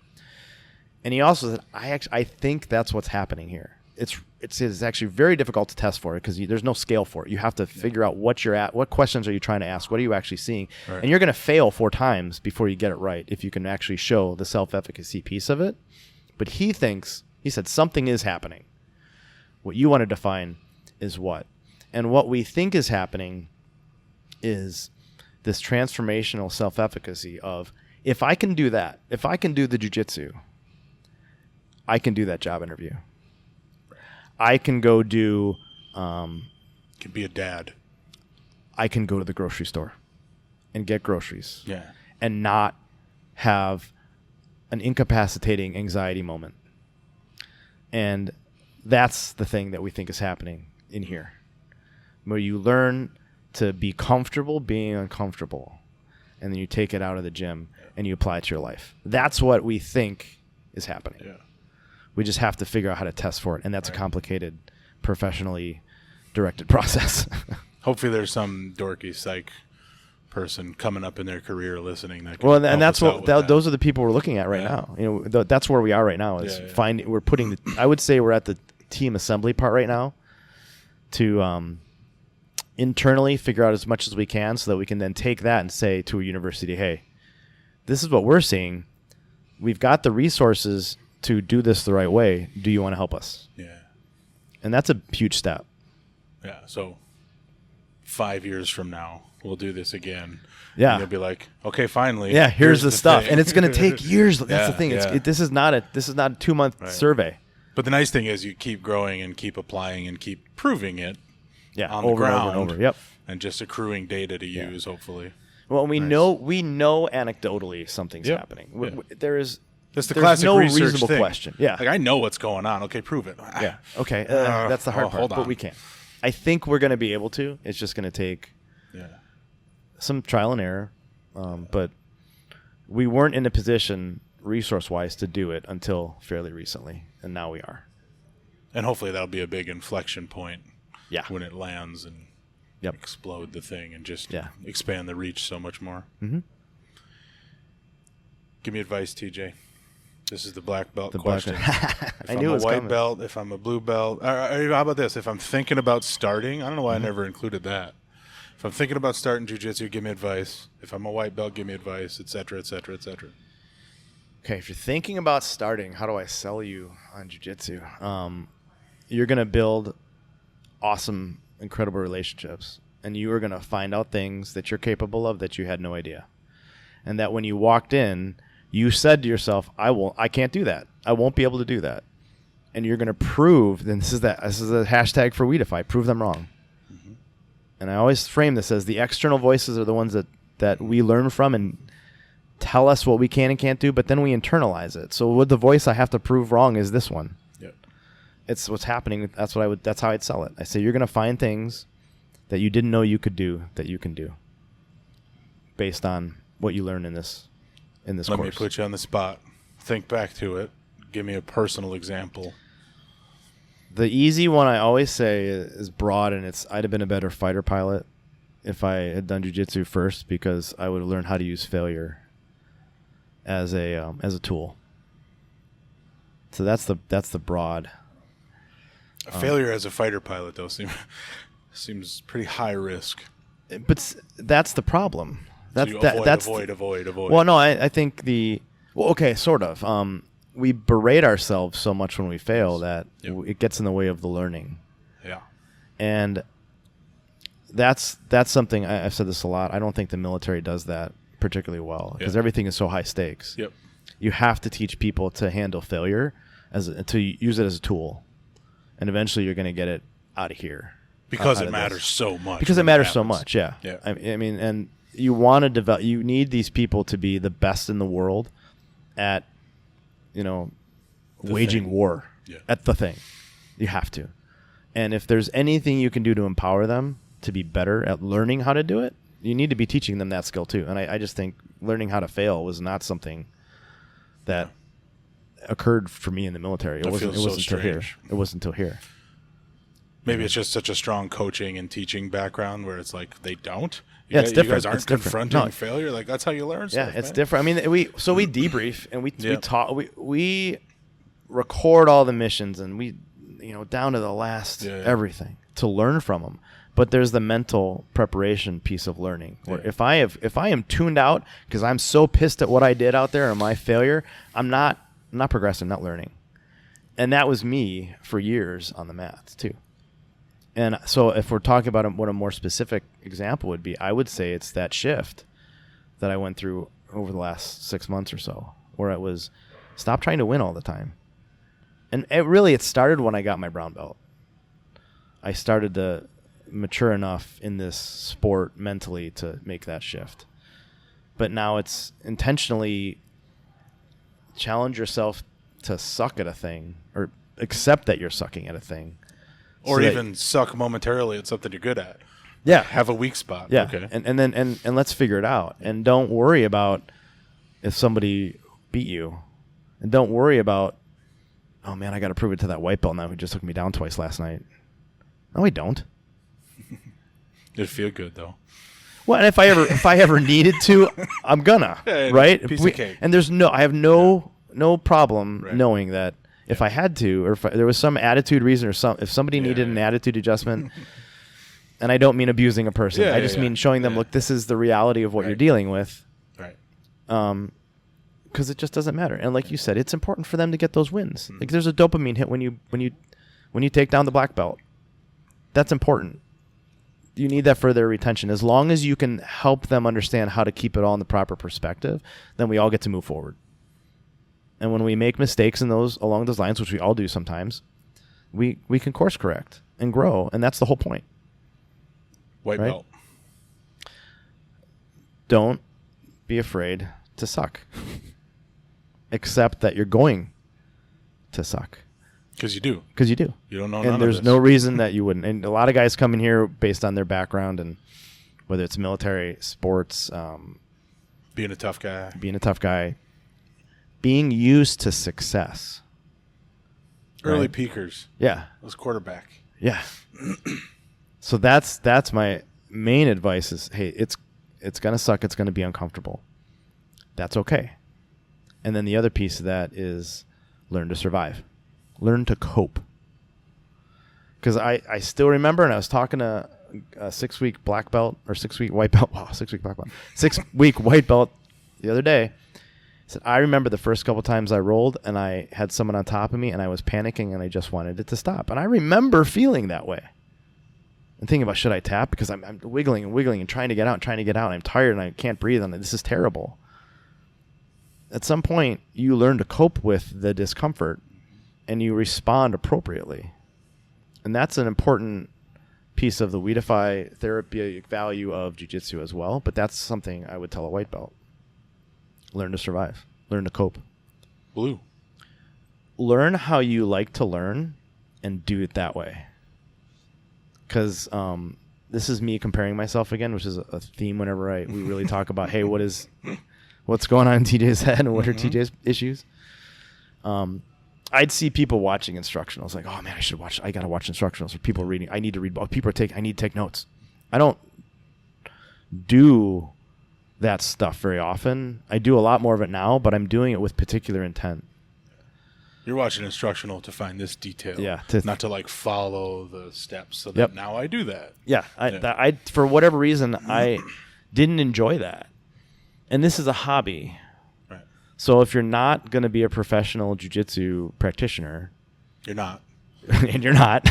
And he also said, I think that's what's happening here. It's actually very difficult to test for it because there's no scale for it. You have to figure out what questions are you trying to ask, what are you actually seeing, right. And you're going to fail 4 times before you get it right if you can actually show the self-efficacy piece of it. But he said something is happening. What you want to define is what. And what we think is happening is this transformational self-efficacy of if I can do that, if I can do the jiu-jitsu, I can do that job interview. I can go do... can be a dad. I can go to the grocery store and get groceries. Yeah. And not have an incapacitating anxiety moment. And that's the thing that we think is happening in here, where you learn to be comfortable being uncomfortable, and then you take it out of the gym and you apply it to your life. That's what we think is happening. Yeah. We just have to figure out how to test for it, and that's a complicated, professionally directed process. Hopefully there's some dorky psych person coming up in their career listening. That Well, and that's what those are the people we're looking at right now. You know, that's where we are right now. Is finding we're putting the. I would say we're at the team assembly part right now, to internally figure out as much as we can, so that we can then take that and say to a university, hey, this is what we're seeing. We've got the resources to do this the right way. Do you want to help us? Yeah. And that's a huge step. Yeah. So 5 years from now, we'll do this again. Yeah. And you'll be like, okay, finally. Yeah. Here's the stuff. thing. And it's going to take years. That's the thing. Yeah. This is not a 2-month survey. But the nice thing is you keep growing and keep applying and keep proving it. Yeah. On over the ground. and over and over. Yep. And just accruing data to use, hopefully. Well, we know anecdotally something's happening. Yeah. There's the classic no research reasonable thing. question. Yeah. Like, I know what's going on. Okay, prove it. Yeah. Okay. That's the hard part. Hold on. But we can't. I think we're going to be able to. It's just going to take some trial and error. But we weren't in a position, resource-wise, to do it until fairly recently. And now we are. And hopefully that'll be a big inflection point Yeah. when it lands and explode the thing and just expand the reach so much more. Mm-hmm. Give me advice, TJ. This is the black belt question. If I'm a white belt, if I'm a blue belt, or how about this? If I'm thinking about starting, I don't know why I never included that. If I'm thinking about starting jiu-jitsu, give me advice. If I'm a white belt, give me advice, et cetera, et cetera, et cetera. Okay, if you're thinking about starting, how do I sell you on jiu-jitsu? You're going to build awesome, incredible relationships, and you are going to find out things that you're capable of that you had no idea. And that when you walked in, you said to yourself, I can't do that. I won't be able to do that. And you're going to prove, and this is a hashtag for We Defy, prove them wrong. Mm-hmm. And I always frame this as the external voices are the ones that we learn from and tell us what we can and can't do, but then we internalize it. So with the voice I have to prove wrong is this one. Yep. It's what's happening. That's how I'd sell it. I say you're going to find things that you didn't know you could do that you can do based on what you learn in this course. Let me put you on the spot. Think back to it. Give me a personal example. The easy one I always say is broad, and I'd have been a better fighter pilot if I had done jiu-jitsu first, because I would have learned how to use failure as a tool. So that's the broad. A failure as a fighter pilot, though, seems pretty high risk. But that's the problem. So you avoid. Well, no, I think sort of. We berate ourselves so much when we fail that it gets in the way of the learning. Yeah. And that's something, I've said this a lot, I don't think the military does that particularly well, because everything is so high stakes. Yep. You have to teach people to handle failure, to use it as a tool. And eventually you're going to get it out of here. Because it matters so much. Because it matters so much, yeah. Yeah. I mean, and you want to develop, you need these people to be the best in the world at, waging war at the thing. You have to. And if there's anything you can do to empower them to be better at learning how to do it, you need to be teaching them that skill too. And I just think learning how to fail was not something that occurred for me in the military. It wasn't until here. It wasn't until here. Maybe it's just such a strong coaching and teaching background where it's like they don't. It's different. You guys aren't it's different. confronting failure. Like, that's how you learn stuff. Yeah, it's different. I mean, we debrief and we talk. We record all the missions and we, down to the last everything to learn from them. But there's the mental preparation piece of learning. Where if I am tuned out because I'm so pissed at what I did out there or my failure, I'm not progressing, not learning. And that was me for years on the mats too. And so if we're talking about what a more specific example would be, I would say it's that shift that I went through over the last 6 months or so, where it was stop trying to win all the time. And it started when I got my brown belt. I started to mature enough in this sport mentally to make that shift. But now it's intentionally challenge yourself to suck at a thing, or accept that you're sucking at a thing. Or even suck momentarily at something you're good at. Yeah. Have a weak spot. Yeah. Okay. And then let's figure it out. And don't worry about if somebody beat you. And don't worry about, oh man, I got to prove it to that white belt now who just took me down twice last night. No, I don't. It'd feel good though. Well, and if I ever needed to, I'm gonna, right? Piece of cake. And I have no problem knowing that if I had to, or if there was some attitude reason, or if somebody needed an attitude adjustment, and I don't mean abusing a person, I just mean showing them, look, this is the reality of what you're dealing with, right? Because it just doesn't matter. And like you said, it's important for them to get those wins. Like there's a dopamine hit when you take down the black belt. That's important. You need that for their retention. As long as you can help them understand how to keep it all in the proper perspective, then we all get to move forward. And when we make mistakes along those lines, which we all do sometimes, we can course correct and grow, and that's the whole point. White belt. Don't be afraid to suck. Accept that you're going to suck. Because you do. Because you do. You don't know and none there's of this. no reason that you wouldn't. And a lot of guys come in here based on their background, and whether it's military, sports, being a tough guy, being used to success. Early peakers. Yeah. Was quarterback. Yeah. So that's my main advice is, hey, it's gonna suck. It's gonna be uncomfortable. That's okay. And then the other piece of that is learn to survive. Learn to cope. Because I still remember, and I was talking to a 6-week black belt, or 6-week white belt. Wow, 6-week black belt. 6-week white belt the other day. I said, I remember the first couple times I rolled, and I had someone on top of me, and I was panicking, and I just wanted it to stop. And I remember feeling that way. And thinking about, should I tap? Because I'm wiggling and trying to get out, and I'm tired, and I can't breathe, and this is terrible. At some point, you learn to cope with the discomfort, and you respond appropriately. And that's an important piece of the We Defy therapeutic value of jiu-jitsu as well, but that's something I would tell a white belt. Learn to survive. Learn to cope. Blue. Learn how you like to learn and do it that way. Because this is me comparing myself again, which is a theme whenever we really talk about, hey, what's going on in TJ's head and what are TJ's issues. I'd see people watching instructionals like, oh man, I got to watch instructionals, or people reading. I need to read. I need to take notes. I don't do that stuff very often. I do a lot more of it now, but I'm doing it with particular intent. You're watching instructional to find this detail. Yeah. Not to like follow the steps so that now I do that. Yeah. I for whatever reason, I didn't enjoy that. And this is a hobby. Right. So if you're not going to be a professional jiu-jitsu practitioner. You're not. And you're not.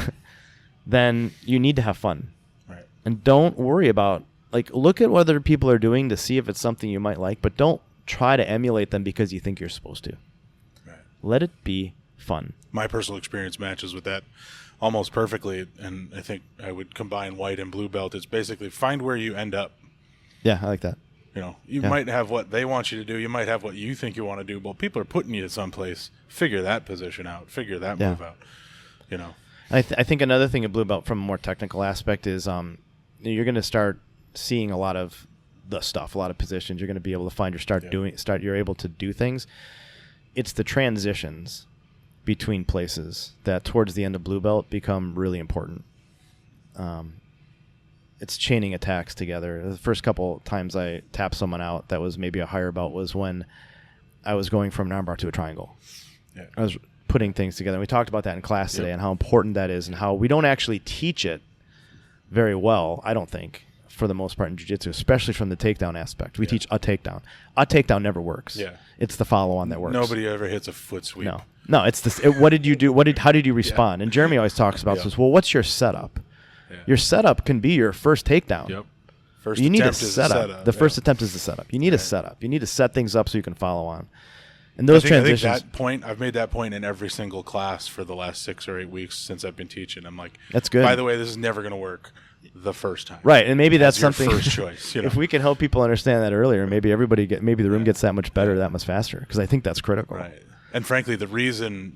Then you need to have fun. Right. And don't worry about, look at what other people are doing to see if it's something you might like, but don't try to emulate them because you think you're supposed to. Right. Let it be fun. My personal experience matches with that almost perfectly, and I think I would combine white and blue belt. It's basically find where you end up. Yeah, I like that. You might have what they want you to do. You might have what you think you want to do, but people are putting you someplace. Figure that position out. Figure that move out. I think another thing of blue belt from a more technical aspect is you're going to start seeing a lot of the stuff, a lot of positions. You're going to be able to find you're able to do things. It's the transitions between places that towards the end of blue belt become really important. It's chaining attacks together. The first couple times I tapped someone out that was maybe a higher belt was when I was going from an armbar to a triangle. Yeah. I was putting things together. We talked about that in class today and how important that is and how we don't actually teach it very well, I don't think, for the most part in jiu-jitsu, especially from the takedown aspect. We teach a takedown. A takedown never works. Yeah. It's the follow-on that works. Nobody ever hits a foot sweep. No, it's this. What did you do? How did you respond? And Jeremy always talks about this. Well, what's your setup? Yeah. Your setup can be your first takedown. Yep. First you need a attempt is a setup. The first attempt is the setup. You need a setup. You need to set things up so you can follow on. And those transitions. I think that point, I've made that point in every single class for the last 6 or 8 weeks since I've been teaching. I'm like, that's good. By the way, this is never going to work the first time. Right, and maybe that's your something. First choice. You know? If we can help people understand that earlier, maybe the room gets that much better, that much faster. Because I think that's critical. Right. And frankly, the reason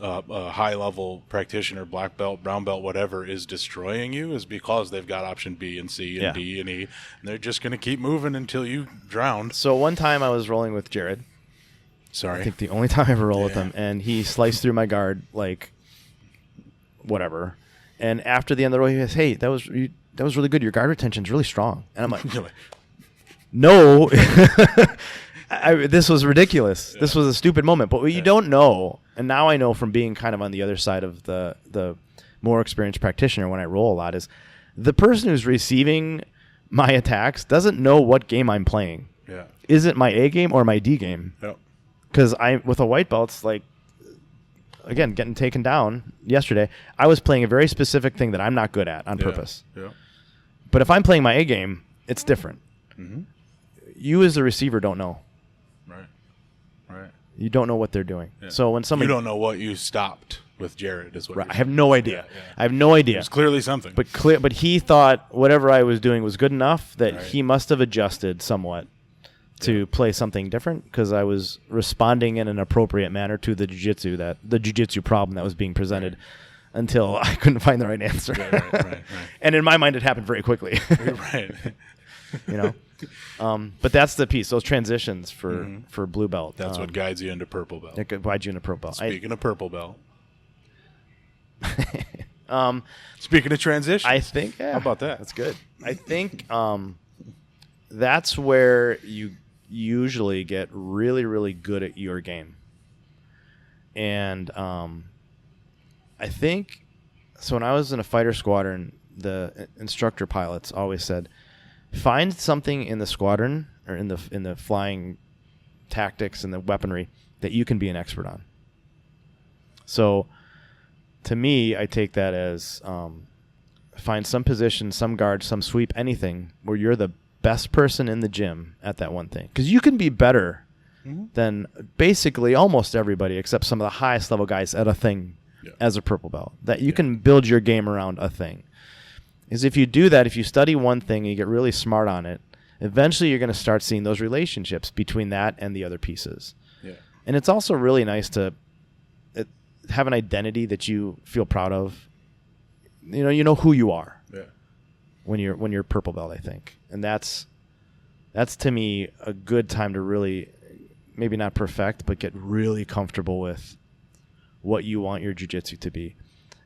a high-level practitioner, black belt, brown belt, whatever, is destroying you is because they've got option B and C and D and E, and they're just going to keep moving until you drown. So one time I was rolling with Jared. Sorry. I think the only time I ever rolled with him, and he sliced through my guard like whatever. And after the end of the roll, he goes, "Hey, that was really good. Your guard retention's really strong." And I'm like, "No, this was ridiculous. Yeah. This was a stupid moment." But what you don't know, and now I know from being kind of on the other side of the more experienced practitioner when I roll a lot, is the person who's receiving my attacks doesn't know what game I'm playing. Yeah. Is it my A game or my D game? Yep. Because with a white belt, it's like, again, getting taken down yesterday, I was playing a very specific thing that I'm not good at on purpose. Yeah. But if I'm playing my A game, it's different. Mm-hmm. You as the receiver don't know. Right. You don't know what they're doing. Yeah. So when somebody... You don't know what you stopped with Jared is what right. I have no idea. Yeah. I have no idea. It's clearly something. But he thought whatever I was doing was good enough that he must have adjusted somewhat to play something different because I was responding in an appropriate manner to the jiu-jitsu problem that was being presented until I couldn't find the right answer. Right. And in my mind, it happened very quickly. Right. But that's the piece. Those transitions for blue belt. That's what guides you into purple belt. That guides you into purple belt. Speaking of purple belt. Speaking of transition. I think. Yeah, how about that? That's good. I think that's where you usually get really, really good at your game. And I think so. When I was in a fighter squadron, the instructor pilots always said, find something in the squadron or in the flying tactics and the weaponry that you can be an expert on. So to me, I take that as find some position, some guard, some sweep, anything where you're the best person in the gym at that one thing. Because you can be better than basically almost everybody except some of the highest level guys at a thing as a purple belt. That you can build your game around a thing. Is if you do that, if you study one thing and you get really smart on it, eventually you're going to start seeing those relationships between that and the other pieces. Yeah. And it's also really nice to have an identity that you feel proud of. You know who you are. Yeah. When you're purple belt, I think. And that's to me a good time to really maybe not perfect, but get really comfortable with what you want your jiu-jitsu to be.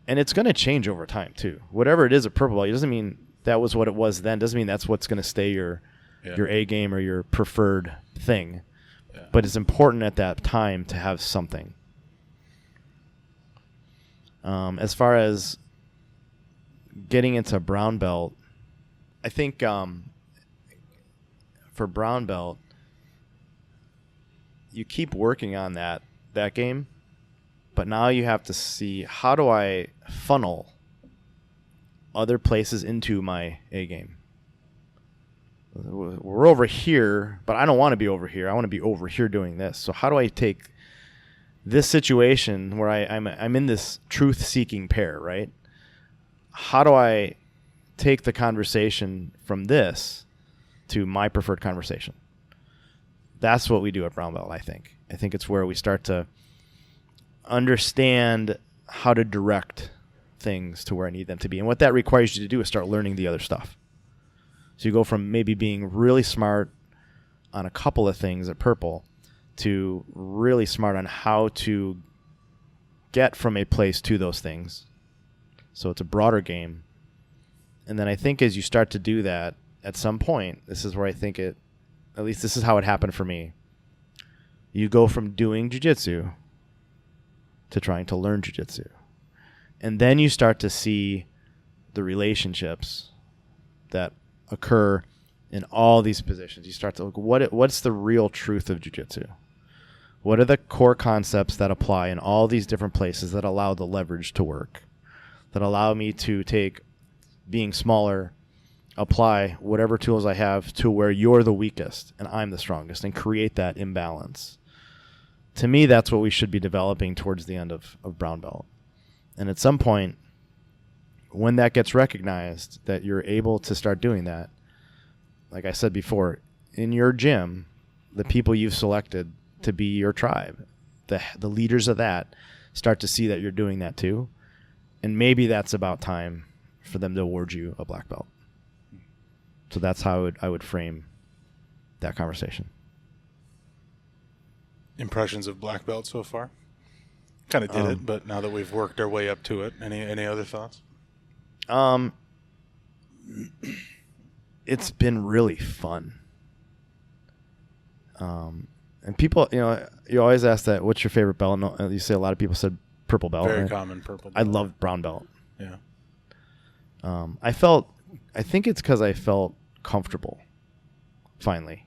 And it's going to change over time too. Whatever it is at purple belt, it doesn't mean that was what it was then. Doesn't mean that's what's going to stay your A game or your preferred thing. Yeah. But it's important at that time to have something. As far as getting into brown belt, I think for brown belt, you keep working on that game. But now you have to see, how do I funnel other places into my A game? We're over here, but I don't want to be over here. I want to be over here doing this. So how do I take this situation where I'm in this truth-seeking pair, right? How do I take the conversation from this to my preferred conversation? That's what we do at brown belt, I think. I think it's where we start to understand how to direct things to where I need them to be. And what that requires you to do is start learning the other stuff. So you go from maybe being really smart on a couple of things at purple to really smart on how to get from a place to those things. So it's a broader game. And then I think as you start to do that, at some point, this is where I think at least this is how it happened for me. You go from doing jiu-jitsu to trying to learn jiu-jitsu. And then you start to see the relationships that occur in all these positions. You start to look, what's the real truth of jiu-jitsu? What are the core concepts that apply in all these different places that allow the leverage to work, that allow me to take being smaller apply whatever tools I have to where you're the weakest and I'm the strongest and create that imbalance. To me, that's what we should be developing towards the end of brown belt. And at some point, when that gets recognized, that you're able to start doing that, like I said before, in your gym, the people you've selected to be your tribe, the leaders of that, start to see that you're doing that too. And maybe that's about time for them to award you a black belt. So that's how I would frame that conversation. Impressions of black belt so far? Kind of did it, but now that we've worked our way up to it, any other thoughts? It's been really fun. And people, you always ask that, what's your favorite belt? And you say a lot of people said purple belt. Very right? common purple belt. I love brown belt. Yeah. I think it's because I felt comfortable, finally.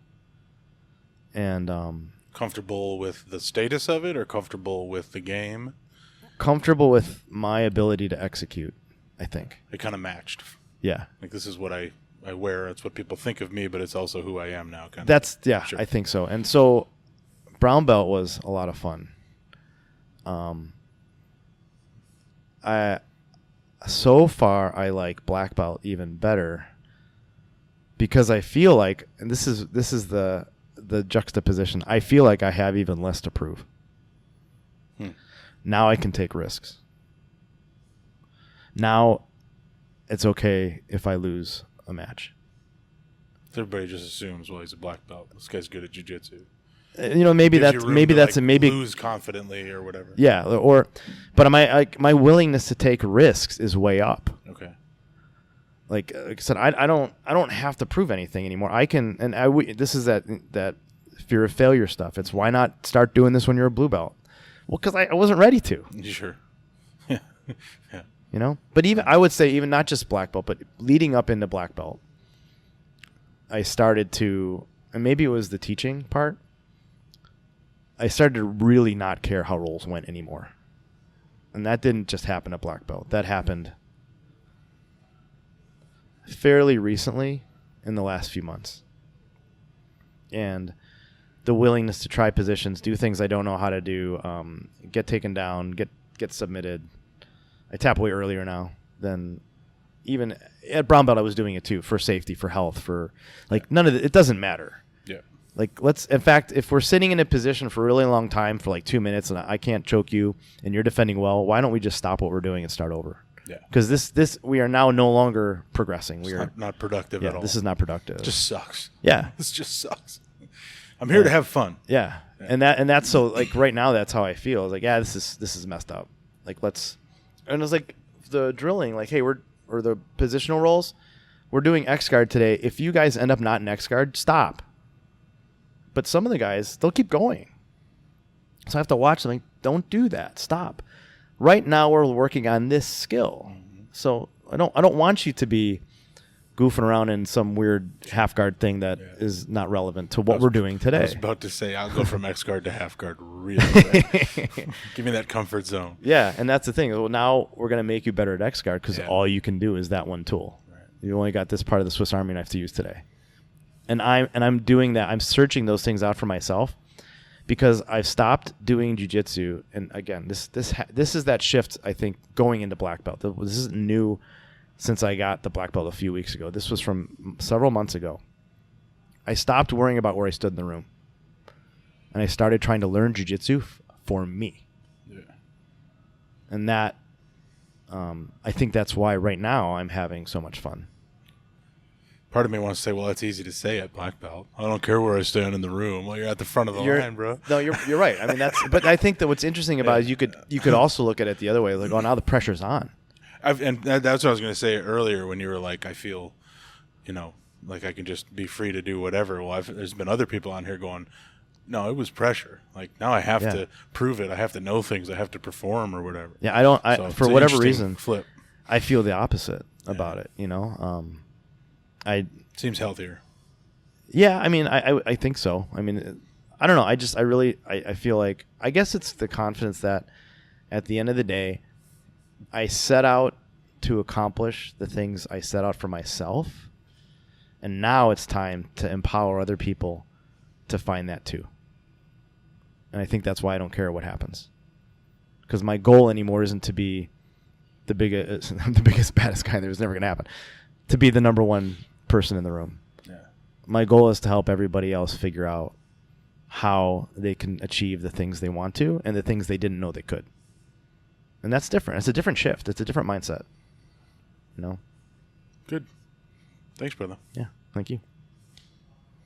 And comfortable with the status of it or comfortable with the game? Comfortable with my ability to execute, I think. It kind of matched. Yeah. Like, this is what I wear. It's what people think of me, but it's also who I am now. Sure. I think so. And so brown belt was a lot of fun. So far I like black belt even better because I feel like, and this is the juxtaposition, I feel like I have even less to prove. Now I can take risks. Now it's okay if I lose a match. Everybody just assumes, well, he's a black belt. This guy's good at jiu-jitsu. Maybe lose confidently or whatever. Yeah, but my willingness to take risks is way up. Okay. Like I said, I don't have to prove anything anymore. I can, this is that fear of failure stuff. It's why not start doing this when you're a blue belt? Well, because I wasn't ready to. Sure. Yeah. Yeah. But I would say even not just black belt, but leading up into black belt, I started to, and maybe it was the teaching part, I started to really not care how rolls went anymore. And that didn't just happen at black belt. That happened fairly recently in the last few months. And the willingness to try positions, do things I don't know how to do, get taken down, get submitted. I tap way earlier now than even at brown belt. I was doing it too for safety, for health, for none of it doesn't matter. Yeah. In fact, if we're sitting in a position for a really long time for 2 minutes and I can't choke you and you're defending well, why don't we just stop what we're doing and start over? Yeah. Because this we are now no longer progressing. We are not productive at all. This is not productive. It just sucks. Yeah. This just sucks. I'm here to have fun. Yeah. And that's so right now that's how I feel. I was this is messed up. And it's the drilling, hey, or the positional rolls, we're doing X guard today. If you guys end up not in X guard, stop. But some of the guys, they'll keep going. So I have to watch them. Don't do that. Stop. Right now we're working on this skill. So I don't want you to be goofing around in some weird half guard thing that is not relevant to what we're doing today. I was about to say I'll go from X guard to half guard really quick. Give me that comfort zone. Yeah, and that's the thing. Well, now we're going to make you better at X guard because all you can do is that one tool. Right. You only got this part of the Swiss Army knife to use today. And I'm doing that. I'm searching those things out for myself because I've stopped doing jiu-jitsu. And again, this is that shift, I think, going into black belt. This isn't new since I got the black belt a few weeks ago. This was from several months ago. I stopped worrying about where I stood in the room. And I started trying to learn jiu-jitsu for me. Yeah. And that, I think that's why right now I'm having so much fun. Part of me wants to say, well, that's easy to say at black belt. I don't care where I stand in the room. Well, you're at the front of the line, bro. No, you're right. I mean, but I think that what's interesting about it is you could also look at it the other way. Now the pressure's on. And that's what I was going to say earlier when you were I feel, like I can just be free to do whatever. Well, there's been other people on here going, no, it was pressure. Now I have to prove it. I have to know things. I have to perform or whatever. Yeah, for whatever reason, flip. I feel the opposite about it. Seems healthier. Yeah, I mean, I think so. I mean, I don't know. I feel like, I guess it's the confidence that at the end of the day, I set out to accomplish the things I set out for myself. And now it's time to empower other people to find that too. And I think that's why I don't care what happens. Because my goal anymore isn't to be the biggest, baddest guy. That was never going to happen. To be the number one person in the room. Yeah. My goal is to help everybody else figure out how they can achieve the things they want to and the things they didn't know they could. And that's different. It's a different shift. It's a different mindset. You know? Good. Thanks, brother. Yeah. Thank you.